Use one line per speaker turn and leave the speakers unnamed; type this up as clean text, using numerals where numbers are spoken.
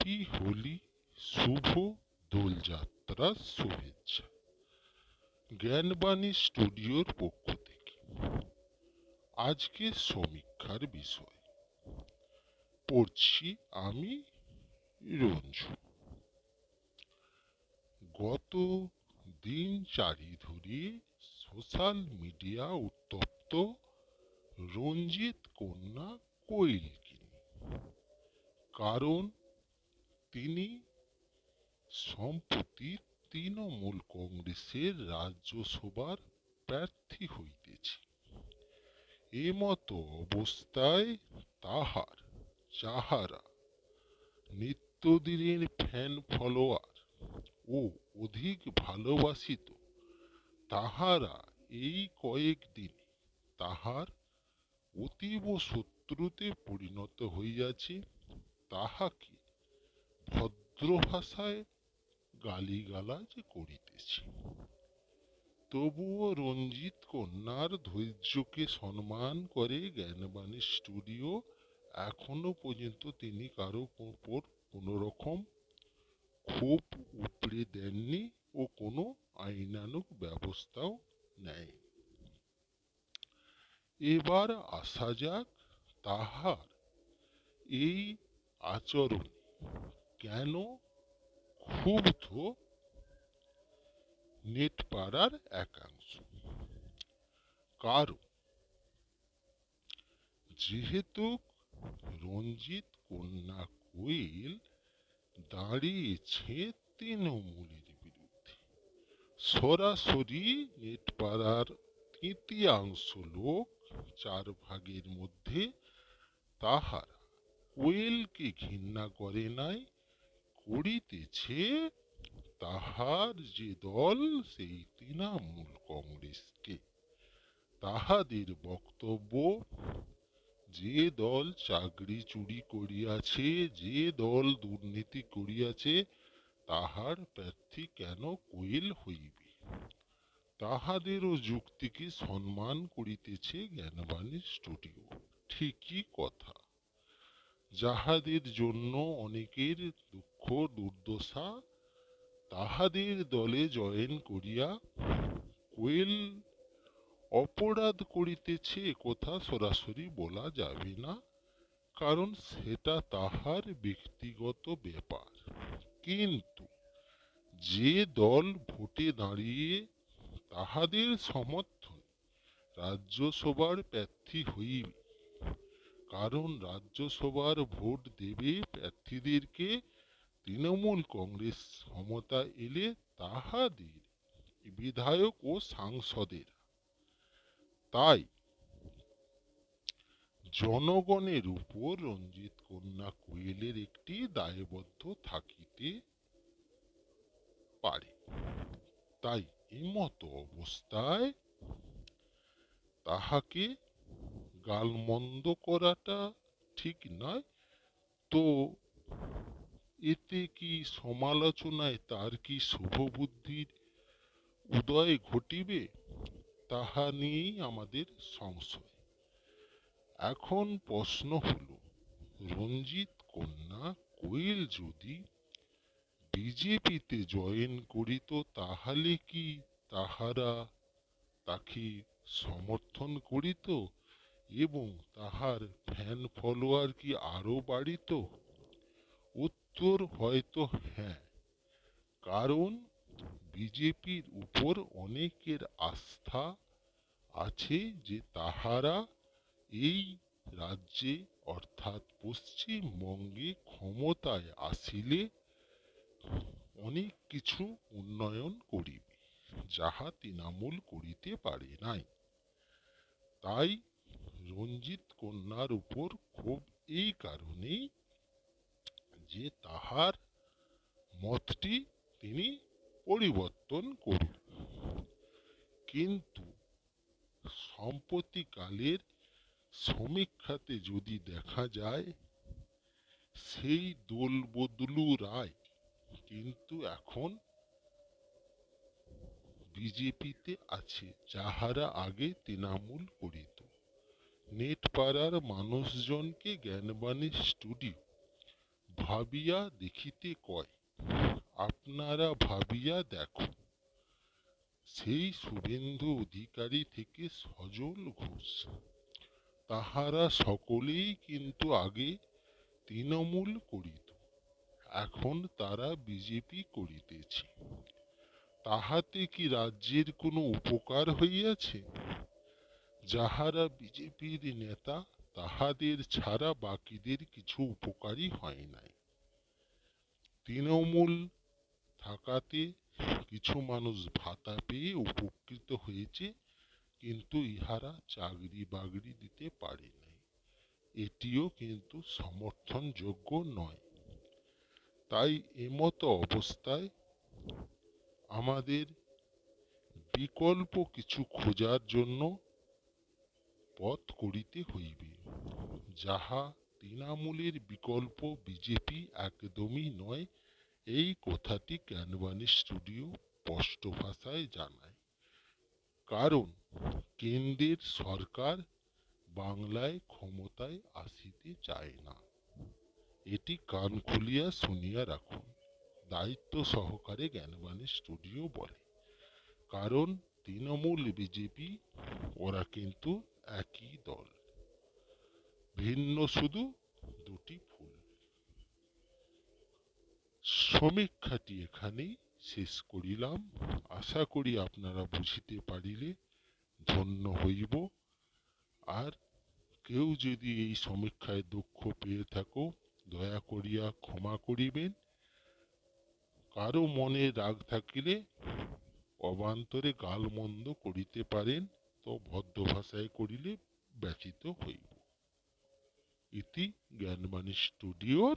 Happy Holi, শুভ দোলযাত্রার শুভেচ্ছা জ্ঞানবাণী স্টুডিওর পক্ষ থেকে। আজকে সমীক্ষার বিষয় পড়ছি আমি রঞ্জু। গত দিন চারি ধরে সোশ্যাল মিডিয়া উত্তপ্ত রঞ্জিত কন্যা কোয়েলকে নিয়ে। কারণ তিনি সম্প্রতি তৃণমূল কংগ্রেসের রাজ্যসভার প্রার্থী হইতেছে। এমত অবস্থায় যাহারা নিত্যদিনের ফ্যান ফলোয়ার ও অধিক ভালোবাসিত, তাহারা এই কয়েকদিনে তাহার অতীব শত্রুতে পরিণত হইয়াছে। তাহাকে ভদ্র ভাষায় গালিগালাজ করিতেছে। তবুও রঞ্জিত কন্যার ধৈর্যকে সম্মান করে জ্ঞানবাণী স্টুডিও এখনো পর্যন্ত তিনি কারো উপর কোনো রকম ক্ষোভ উপড়ে দেননি ও কোনো আইনানুগ ব্যবস্থাও নেয়। এবার আসা যাক তাহার এই আচরণ কেন ক্ষুব্ধ নেটপাড়ার একাংশ। কারণ যেহেতু রঞ্জিত কন্যা কোয়েল দাঁড়িয়েছে তৃণমূলের বিরুদ্ধে, সরাসরি নেটপাড়ার তৃতীয়াংশ লোক, 4 ভাগের মধ্যে তাহারা কোয়েলকে ঘৃণা করে নাই, করিতেছে তাহার যে দল সেই তৃণমূল কংগ্রেসকে। তাহাদের বক্তব্য, যে দল চাকরি চুরি করিয়াছে, যে দল দুর্নীতি করিয়াছে, তাহার প্রার্থী কেন কোয়েল হইবে। তাহাদেরও যুক্তিকে সম্মান করিতেছে জ্ঞানবাণী স্টুডিও। ঠিকই কথা। যাহাদের জন্য অনেকের দুঃখ দুর্দশা, তাহাদের দলে জয়েন করিয়া কোয়েল অপরাধ করিতেছে একথা সরাসরি বলা যাবে না, কারণ সেটা তাহার ব্যক্তিগত ব্যাপার। কিন্তু যে দল ভোটে দাঁড়িয়ে তাহাদের সমর্থনে রাজ্যসভার প্রার্থী হইবে, কারণ রাজ্যসভার ভোট দেবে প্রার্থীদেরকে তৃণমূল কংগ্রেস ক্ষমতা এলে তাহাদের বিধায়ক ও সাংসদের। তাই জনগণের উপর রঞ্জিত কন্যা কোয়েলের একটি দায়বদ্ধ থাকিতে পারে। তাই এমত অবস্থায় তাহাকে গালমন্দ করাটা ঠিক নয়। তো এতে কি সমালোচনায় তার কি শুভবুদ্ধির উদয় ঘটিবে, তাহা নিয়েই আমাদের সংশয়। এখন প্রশ্ন হল, রঞ্জিত কন্যা কোয়েল যদি বিজেপিতে জয়েন করিত, তাহলে কি তাহারা তাকে সমর্থন করিত এবং তাহার ফ্যান ফলোয়ার কি আরো বাড়িত? উত্তর হয়তো হ্যাঁ, কারণ বিজেপির উপর অনেকের আস্থা আছে যে তাহারা এই রাজ্যে অর্থাৎ পশ্চিমবঙ্গে ক্ষমতায় আসিলে অনেক কিছু উন্নয়ন করিবে, যাহা তৃণমূল করিতে পারে নাই। তাই রঞ্জিত কন্যার উপর ক্ষোভ এই কারণেই যে তাহার মতটি তিনি পরিবর্তন করুন। কিন্তু সম্প্রতিকালের সমীক্ষাতে যদি দেখা যায়, সেই দোলবদলু রায় কিন্তু এখন বিজেপিতে আছে, যাহারা আগে তৃণমূল করিত। নেটপাড়ার মানুষজনকে জ্ঞানবাণী স্টুডিও ভাবিয়া দেখিতে কয়, আপনারা ভাবিয়া দেখো, সেই শুভেন্দু অধিকারী থেকে সজল ঘোষ, তাহারা সকলেই কিন্তু আগে তৃণমূল করিত, এখন তারা বিজেপি করিতেছে। তাহাতে কি রাজ্যের কোনো উপকার হইয়াছে? যাহারা বিজেপির নেতা, তাহাদের ছাড়া বাকিদের কিছু উপকারই হয় নাই। তৃণমূল থাকাতে কিছু মানুষ ভাতা পেয়ে উপকৃত হয়েছে, কিন্তু ইহারা চাকরি বাকরি দিতে পারে নাই। এটিও কিন্তু সমর্থনযোগ্য নয়। তাই এমতো অবস্থায় আমাদের বিকল্প কিছু খোঁজার জন্য পথ করিতে হইবে, যাহা তৃণমূলের বিকল্প বিজেপি একদমই নয়। এই কথাটি ক্যানভানি স্টুডিও স্পষ্ট ভাষায় জানায়। কারণ কেন্দ্রের সরকার বাংলায় ক্ষমতায় আসিতে চায় না। এটি কান খুলিয়া শুনিয়া রাখুন। দায়িত্ব সহকারে জ্ঞানবাণী স্টুডিও বলে। কারণ তৃণমূল বিজেপি ওরা কিন্তু একই দল, ভিন্ন শুধু দুটি ফুল। সমীক্ষাটি এখানেই শেষ করিলাম। আশা করি আপনারা বুঝিতে পারিলে ধন্য হইব। আর কেউ যদি এই সমীক্ষায় দুঃখ পেয়ে থাকো, দয়া করিয়া ক্ষমা করিবেন। কারো মনে রাগ থাকিলে অবান্তরে গালমন্দ করিতে পারেন, তো ভদ্র ভাষায় করিলে ব্যথিত হইব। ইতি জ্ঞানবাণী স্টুডিওর